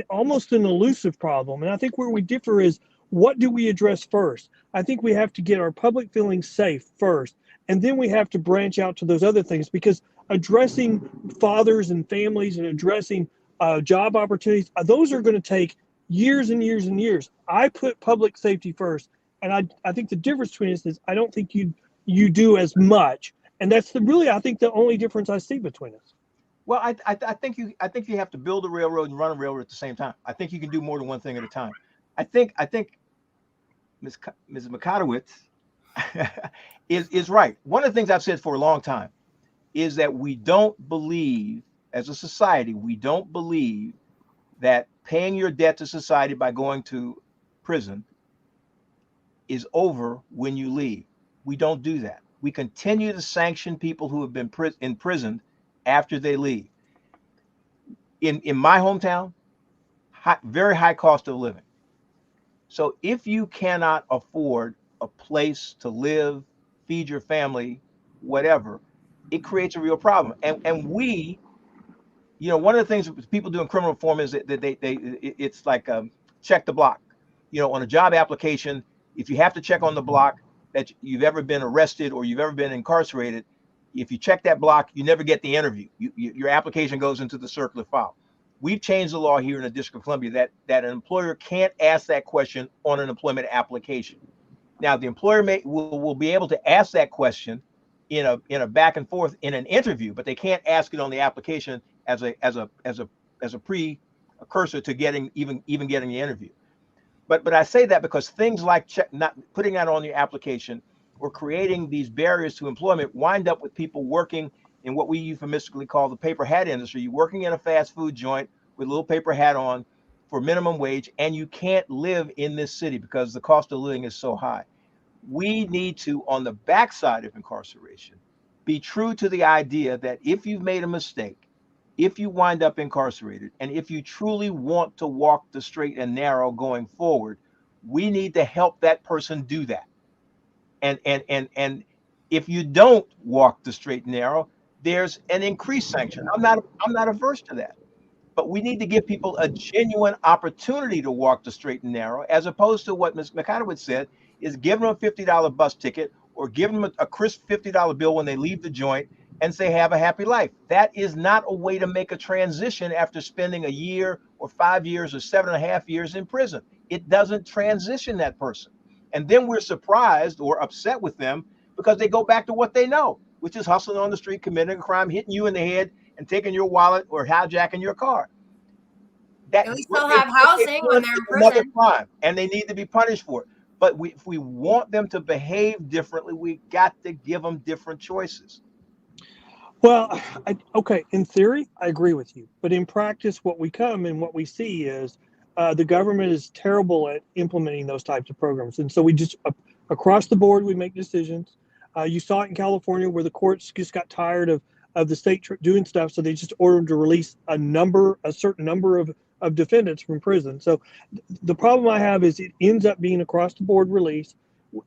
almost an elusive problem. And I think where we differ is, what do we address first? I think we have to get our public feeling safe first, and then we have to branch out to those other things, because addressing fathers and families and addressing job opportunities, those are going to take years and years and years. I put public safety first, and I think the difference between us is I don't think you do as much, and that's I think the only difference I see between us. Well, I think you have to build a railroad and run a railroad at the same time. I think you can do more than one thing at a time. I think Ms. Makatowicz is right. One of the things I've said for a long time is that we don't believe, as a society, that paying your debt to society by going to prison is over when you leave. We don't do that. We continue to sanction people who have been imprisoned after they leave. In my hometown, very high cost of living. So if you cannot afford a place to live, feed your family, whatever, it creates a real problem. And we, one of the things that people do in criminal reform is that it's like check the block. On a job application, if you have to check on the block that you've ever been arrested or you've ever been incarcerated, if you check that block, you never get the interview. Your application goes into the circular file. We've changed the law here in the District of Columbia that an employer can't ask that question on an employment application. Now, the employer will be able to ask that question in a back and forth in an interview, but they can't ask it on the application as a precursor to getting getting the interview. But I say that because things like not putting that on your application or creating these barriers to employment wind up with people working in what we euphemistically call the paper hat industry. You're working in a fast food joint with a little paper hat on for minimum wage, and you can't live in this city because the cost of living is so high. We need to, on the backside of incarceration, be true to the idea that if you've made a mistake, if you wind up incarcerated, and if you truly want to walk the straight and narrow going forward, we need to help that person do that. And if you don't walk the straight and narrow, there's an increased sanction. I'm not averse to that. But we need to give people a genuine opportunity to walk the straight and narrow, as opposed to what Ms. Makatowicz said, is give them a $50 bus ticket or give them a crisp $50 bill when they leave the joint and say, have a happy life. That is not a way to make a transition after spending a year or 5 years or 7.5 years in prison. it doesn't transition that person. And then we're surprised or upset with them because they go back to what they know, which is hustling on the street, committing a crime, hitting you in the head, and taking your wallet or hijacking your car. That At least what they'll they've have housing when done they're in is another prison. crime, and they need to be punished for it. But if we want them to behave differently, we got to give them different choices. Well, okay, in theory, I agree with you. But in practice, what we see is the government is terrible at implementing those types of programs. And so we just, across the board, we make decisions. You saw it in California where the courts just got tired of the state doing stuff. So they just ordered to release a certain number of defendants from prison. So the problem I have is it ends up being across the board release.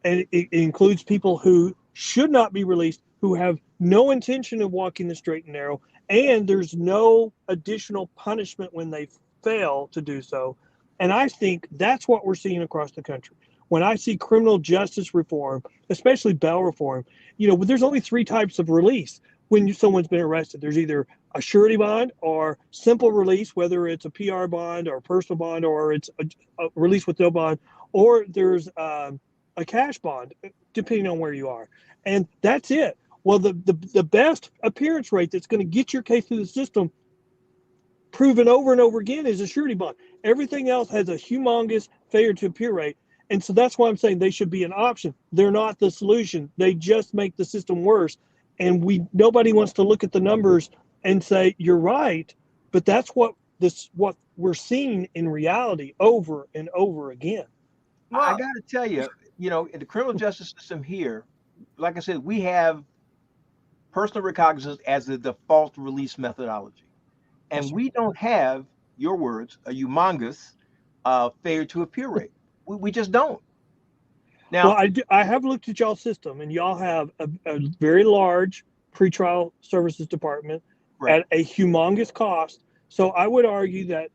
And it includes people who should not be released, who have no intention of walking the straight and narrow, and there's no additional punishment when they fail to do so. And I think that's what we're seeing across the country. When I see criminal justice reform, especially bail reform, there's only three types of release when someone's been arrested. There's either a surety bond or simple release, whether it's a PR bond or a personal bond or it's a release with no bond, or there's a cash bond, depending on where you are. And that's it. Well, the best appearance rate that's going to get your case through the system proven over and over again is a surety bond. Everything else has a humongous failure to appear rate. And so that's why I'm saying they should be an option. They're not the solution. They just make the system worse. And nobody wants to look at the numbers and say, you're right, but that's what we're seeing in reality over and over again. I got to tell you, in the criminal justice system here, like I said, we have personal recognizance as the default release methodology. And we don't have, your words, a humongous failure to appear rate. We just don't. Now, well, I have looked at y'all's system, and y'all have a very large pretrial services department right. at a humongous cost. So I would argue that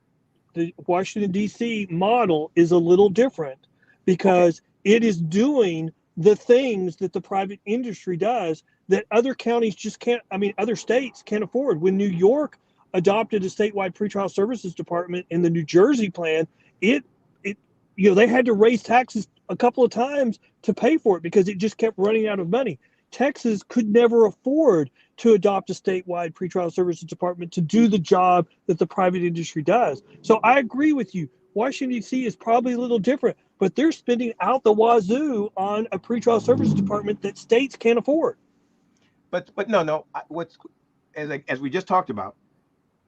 the Washington, D.C. model is a little different because it is doing the things that the private industry does that other counties just can't, other states can't afford. When New York adopted a statewide pretrial services department in the New Jersey plan, they had to raise taxes a couple of times to pay for it because it just kept running out of money. Texas could never afford to adopt a statewide pretrial services department to do the job that the private industry does. So I agree with you. Washington, D.C. is probably a little different, but they're spending out the wazoo on a pretrial services department that states can't afford. But no. As we just talked about,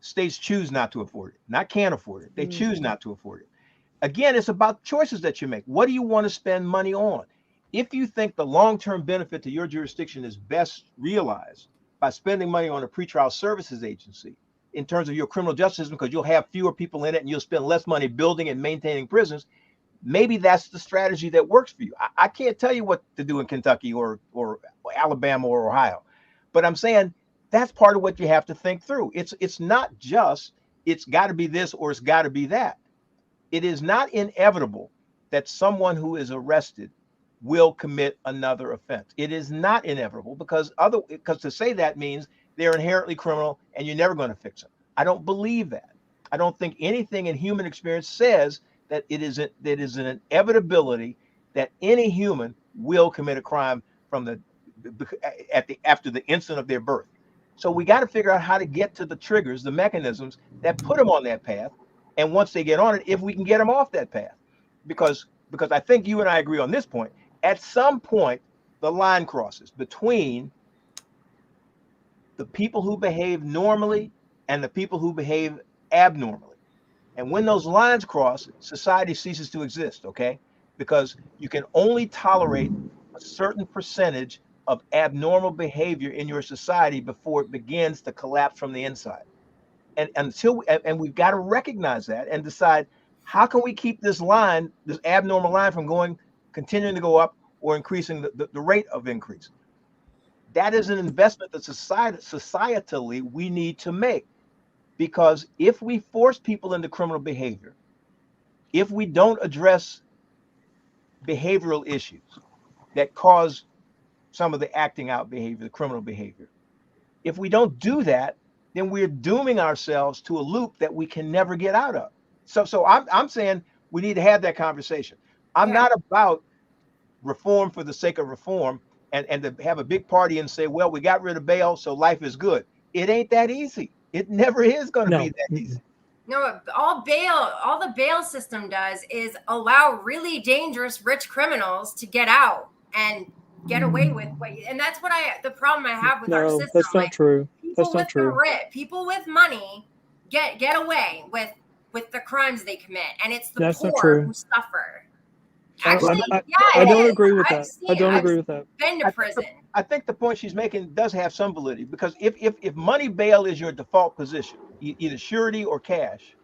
states choose not to afford it, not can't afford it. They choose not to afford it. Again, it's about choices that you make. What do you want to spend money on? If you think the long-term benefit to your jurisdiction is best realized by spending money on a pretrial services agency in terms of your criminal justice system, because you'll have fewer people in it and you'll spend less money building and maintaining prisons, maybe that's the strategy that works for you. I can't tell you what to do in Kentucky or Alabama or Ohio, but I'm saying that's part of what you have to think through. It's not just it's got to be this or it's got to be that. It is not inevitable that someone who is arrested will commit another offense. It is not inevitable because to say that means they're inherently criminal and you're never going to fix them. I don't believe that. I don't think anything in human experience says that it is an inevitability that any human will commit a crime after the instant of their birth. So we got to figure out how to get to the triggers, the mechanisms that put them on that path. And once they get on it, if we can get them off that path, because I think you and I agree on this point, at some point, the line crosses between the people who behave normally and the people who behave abnormally. And when those lines cross, society ceases to exist, okay? Because you can only tolerate a certain percentage of abnormal behavior in your society before it begins to collapse from the inside. And we've got to recognize that and decide how can we keep this abnormal line from continuing to go up or increasing the rate of increase. That is an investment that societally we need to make, because if we force people into criminal behavior, if we don't address behavioral issues that cause some of the acting out behavior, the criminal behavior, if we don't do that, then we're dooming ourselves to a loop that we can never get out of. So I'm saying We need to have that conversation. I'm Yeah. not about reform for the sake of reform and to have a big party and say, well, we got rid of bail, so life is good. It ain't that easy. It never is going to No. be that easy. No, all the bail system does is allow really dangerous rich criminals to get out and get away with and that's the problem I have with our No, system. that's not true. People That's not with true. people with money get away with the crimes they commit, and it's the That's not poor true. who suffer. I Actually, I it don't is. agree with I've that. seen I don't I've agree with that. been to prison. I think the point she's making does have some validity, because if money bail is your default position, either surety or cash,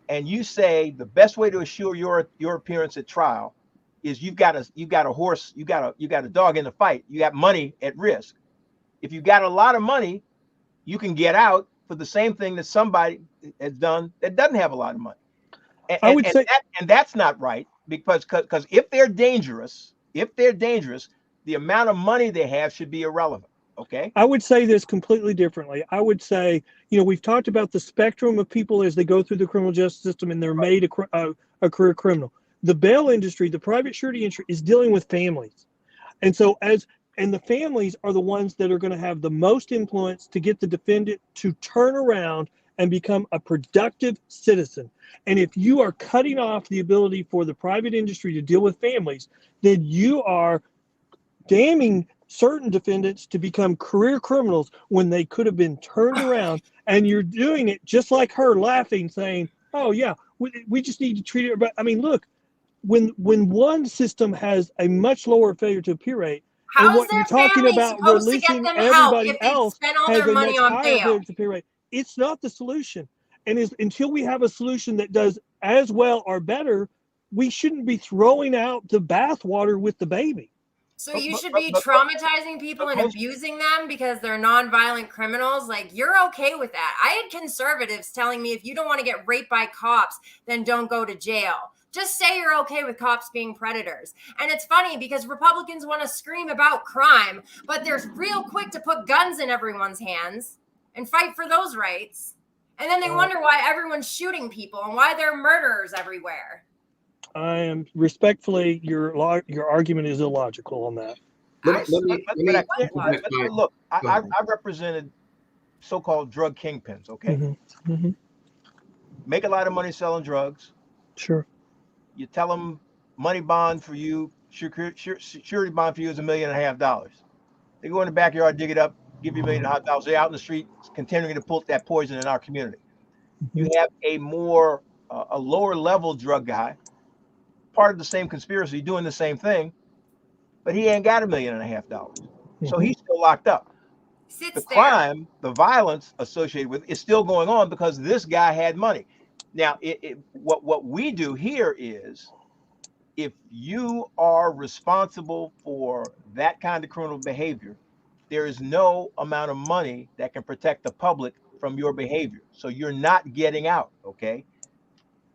and you say the best way to assure your appearance at trial is you've got a horse, you got a dog in the fight, you got money at risk. If you got a lot of money, you can get out for the same thing that somebody has done that doesn't have a lot of money. I would say, And that's not right, because if they're dangerous, the amount of money they have should be irrelevant. Okay. I would say this completely differently. I would say, we've talked about the spectrum of people as they go through the criminal justice system and they're made a career criminal. The bail industry, the private surety industry, is dealing with families. And so and the families are the ones that are going to have the most influence to get the defendant to turn around and become a productive citizen. And if you are cutting off the ability for the private industry to deal with families, then you are damning certain defendants to become career criminals when they could have been turned around. And you're doing it just like her, laughing, saying, oh yeah, we just need to treat it. But I mean, look, when one system has a much lower failure to appear rate, and How's what their you're talking family about supposed to get releasing them help everybody if they else spend all has their a money much on higher bail? failure to appear rate. It's not the solution. And until we have a solution that does as well or better, we shouldn't be throwing out the bathwater with the baby. So you should be traumatizing people and abusing them because they're nonviolent criminals. Like, you're okay with that. I had conservatives telling me, if you don't want to get raped by cops, then don't go to jail. Just say you're okay with cops being predators. And it's funny because Republicans want to scream about crime, but they're real quick to put guns in everyone's hands and fight for those rights. And then they wonder why everyone's shooting people and why there are murderers everywhere. I am respectfully, your argument is illogical on that. Look, I represented so-called drug kingpins. Okay, make a lot of money selling drugs. Sure. You tell them money bond for you, surety bond for you is $1.5 million. They go in the backyard, dig it up, give you $1 million. They're out in the street continuing to put that poison in our community. You have a lower level drug guy, part of the same conspiracy, doing the same thing, but he ain't got $1.5 million. So he's still locked up. The crime, the violence associated with it is still going on because this guy had money. Now, what we do here is, if you are responsible for that kind of criminal behavior, there is no amount of money that can protect the public from your behavior. So you're not getting out. Okay.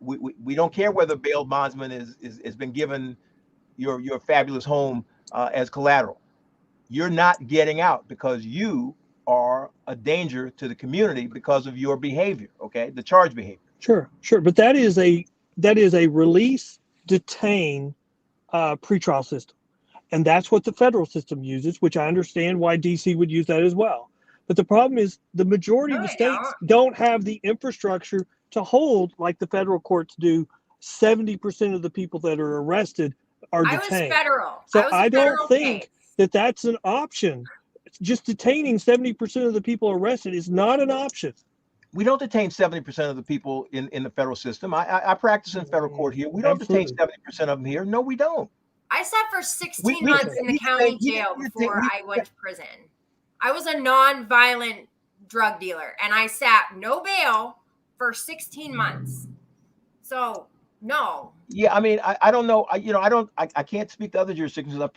We don't care whether bail bondsman has been given your fabulous home as collateral. You're not getting out because you are a danger to the community because of your behavior. Okay. The charge behavior. Sure. But that is a release, detain, pretrial system. And that's what the federal system uses, which I understand why DC would use that as well. But the problem is the majority of the states don't have the infrastructure to hold, like the federal courts do, 70% of the people that are arrested are detained. So I don't think that that's an option. Just detaining 70% of the people arrested is not an option. We don't detain 70% of the people in the federal system. I practice in federal court here. We don't detain 70% of them here. No, we don't. I sat for 16 months in the county jail before I went to prison. I was a non-violent drug dealer, and I sat no bail for 16 months. So, no. Yeah, I mean, I don't know. I can't speak to other jurisdictions. I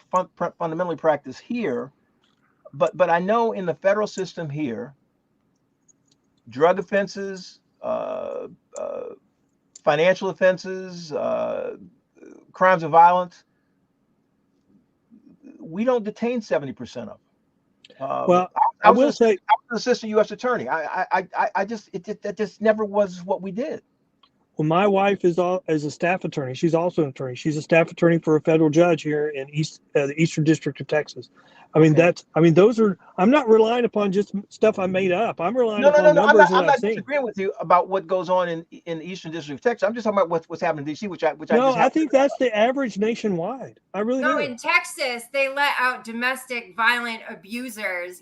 fundamentally practice here, but I know in the federal system here, drug offenses, financial offenses, crimes of violence, we don't detain 70% of them. Well, I will say, I was an assistant U.S. attorney. That just never was what we did. Well, my wife is a staff attorney. She's also an attorney. She's a staff attorney for a federal judge here in the Eastern District of Texas. I mean, those are. I'm not relying upon just stuff I made up. I'm relying upon No. numbers I'm that I've not seen. disagreeing with you about what goes on in the Eastern District of Texas. I'm just talking about what's happening in DC, which I No, just I think that's the average nationwide. I really No, do. in Texas, they let out domestic violent abusers,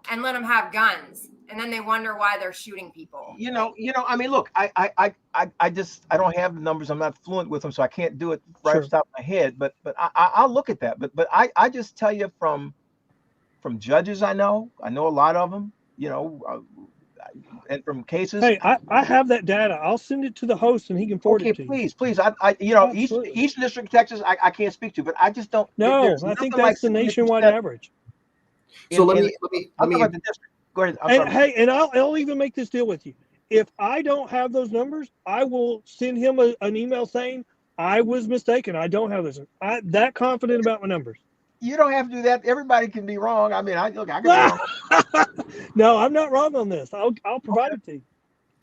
and let them have guns, and then they wonder why they're shooting people. I mean, look, I don't have the numbers. I'm not fluent with them, so I can't do it right off the top of my head. But I'll look at that. But I just tell you from judges I know a lot of them, and from cases. Hey, I have that data. I'll send it to the host, and he can forward it to you. Please. Eastern District of Texas, I can't speak to, but I just don't. No, I think that's the nationwide average. So let me I'll talk about the district. Go ahead. Hey, and I'll even make this deal with you. If I don't have those numbers, I will send him an email saying I was mistaken. I don't have those. I'm that confident about my numbers. You don't have to do that. Everybody can be wrong. I mean, I can be wrong. No, I'm not wrong on this. I'll provide it to you.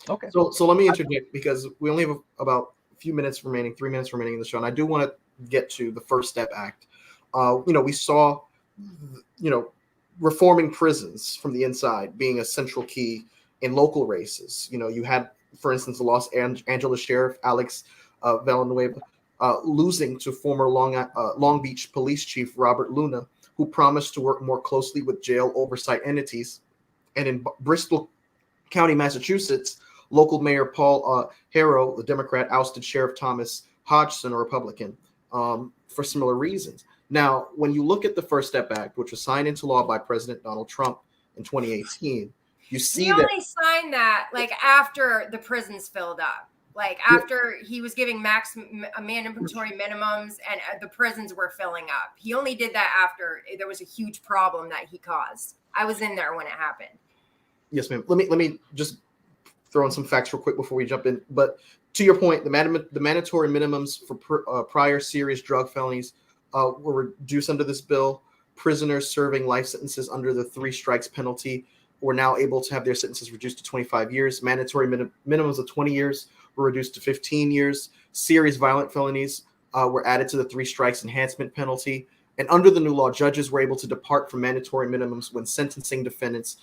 Okay. So let me interject because we only have about a few minutes remaining, 3 minutes remaining in the show, and I do want to get to the First Step Act. We saw, reforming prisons from the inside being a central key in local races. You had, for instance, the Los Angeles Sheriff Alex Villanueva losing to former Long Beach Police Chief Robert Luna, who promised to work more closely with jail oversight entities. And in Bristol County, Massachusetts, local Mayor Paul Harrow, the Democrat, ousted Sheriff Thomas Hodgson, a Republican, for similar reasons. Now, when you look at the First Step Act, which was signed into law by President Donald Trump in 2018, you see he only signed that after the prisons filled up. After he was giving mandatory minimums and the prisons were filling up. He only did that after there was a huge problem that he caused. I was in there when it happened. Yes, ma'am. Let me just throw in some facts real quick before we jump in. But to your point, the mandatory minimums for prior serious drug felonies were reduced under this bill. Prisoners serving life sentences under the 3 strikes penalty were now able to have their sentences reduced to 25 years. Mandatory minimums of 20 years were reduced to 15 years. Serious violent felonies were added to the 3 strikes enhancement penalty. And under the new law, judges were able to depart from mandatory minimums when sentencing defendants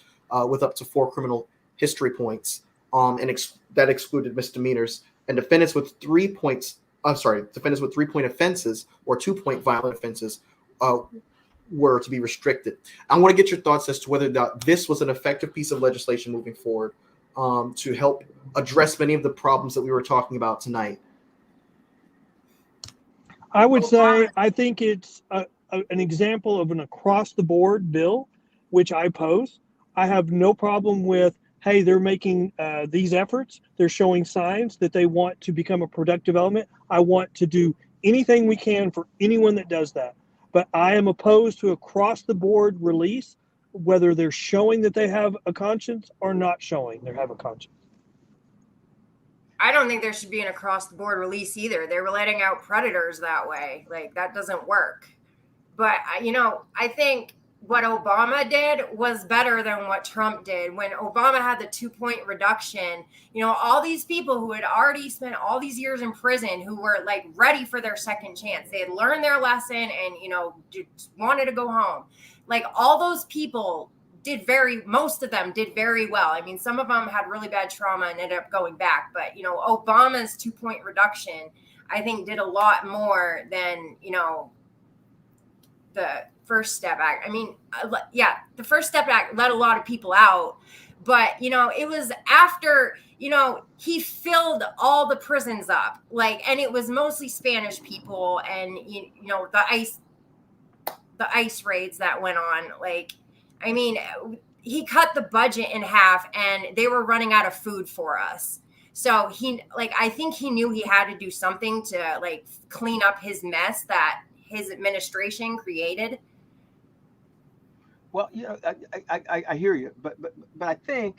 with up to 4 criminal history points, and that excluded misdemeanors. And defendants with 3-point offenses or 2-point violent offenses were to be restricted. I want to get your thoughts as to whether this was an effective piece of legislation moving forward to help address many of the problems that we were talking about tonight. I would say I think it's an example of an across-the-board bill, which I oppose. I have no problem with, hey, they're making these efforts. They're showing signs that they want to become a productive element. I want to do anything we can for anyone that does that. But I am opposed to across-the-board release, whether they're showing that they have a conscience or not showing they have a conscience. I don't think there should be an across-the-board release either. They were letting out predators that way. That doesn't work. But, I think what Obama did was better than what Trump did. When Obama had the 2-point reduction, all these people who had already spent all these years in prison, who were ready for their second chance, they had learned their lesson and, just wanted to go home. All those people most of them did very well. I mean, some of them had really bad trauma and ended up going back. But, Obama's 2-point reduction, I think, did a lot more than, the First Step Act. I mean, the First Step Act let a lot of people out. But, it was after, he filled all the prisons up. And it was mostly Spanish people and, the ICE raids that went on. I mean, he cut the budget in half and they were running out of food for us. So I think he knew he had to do something to clean up his mess that his administration created. Well, I hear you, but I think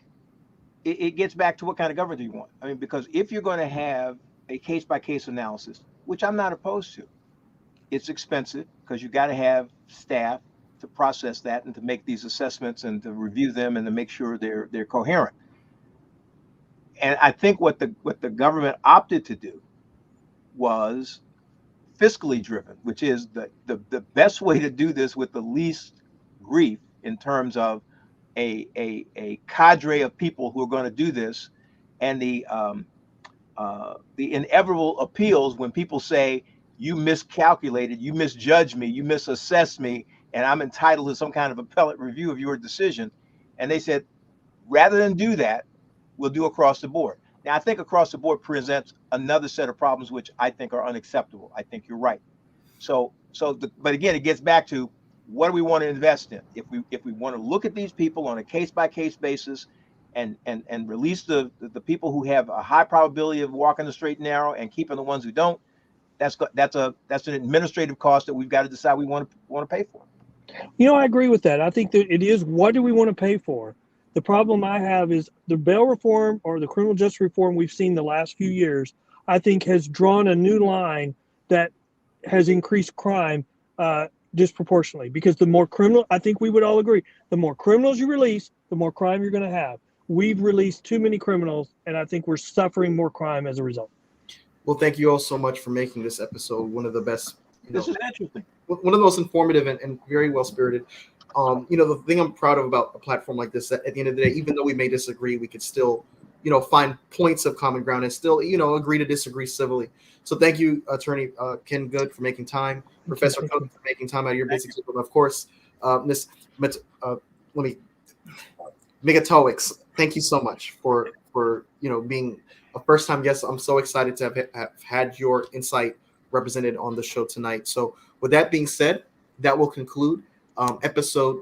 it gets back to what kind of government you want. I mean, because if you're going to have a case-by-case analysis, which I'm not opposed to, it's expensive because you got to have staff to process that and to make these assessments and to review them and to make sure they're coherent. And I think what the government opted to do was fiscally driven, which is the best way to do this with the least grief in terms of a cadre of people who are going to do this, and the inevitable appeals when people say you miscalculated, you misjudged me, you misassessed me, and I'm entitled to some kind of appellate review of your decision. And they said, rather than do that, we'll do across the board. Now, I think across the board presents another set of problems which I think are unacceptable. I think you're right. But again, it gets back to what do we want to invest in? If we want to look at these people on a case by case basis, and release the people who have a high probability of walking the straight and narrow, and keeping the ones who don't, that's an administrative cost that we've got to decide we want to pay for. I agree with that. I think that it is, what do we want to pay for? The problem I have is the bail reform or the criminal justice reform we've seen the last few years, I think has drawn a new line that has increased crime disproportionately, because the more criminal, I think we would all agree, the more criminals you release, the more crime you're going to have. We've released too many criminals, and I think we're suffering more crime as a result. Well, thank you all so much for making this episode one of the best. This is interesting. One of the most informative and very well spirited. The thing I'm proud of about a platform like this, that at the end of the day, even though we may disagree, we could still, find points of common ground and still, agree to disagree civilly. So thank you, Attorney Ken Good, for making time, Professor Cook, for making time out of your busy schedule, and of course, Miss Megatowics. Thank you so much for being a first-time guest. I'm so excited to have had your insight represented on the show tonight. So with that being said, that will conclude episode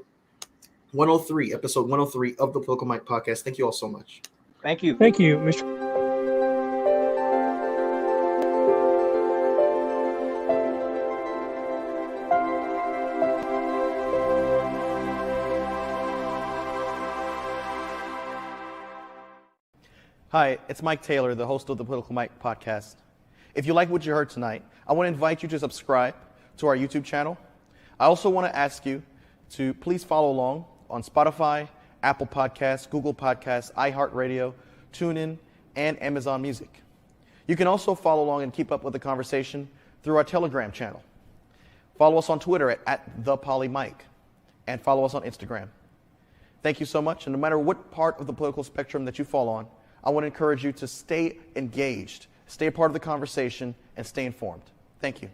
103 of the Political Mike podcast. Thank you all so much. Thank you. Thank you, Mr. Hi, it's Mike Taylor, the host of the Political Mike podcast. If you like what you heard tonight, I want to invite you to subscribe to our YouTube channel. I also want to ask you to please follow along on Spotify, Apple Podcasts, Google Podcasts, iHeartRadio, TuneIn, and Amazon Music. You can also follow along and keep up with the conversation through our Telegram channel. Follow us on Twitter at @ThePolyMike, and follow us on Instagram. Thank you so much, and no matter what part of the political spectrum that you fall on, I want to encourage you to stay engaged, stay a part of the conversation, and stay informed. Thank you.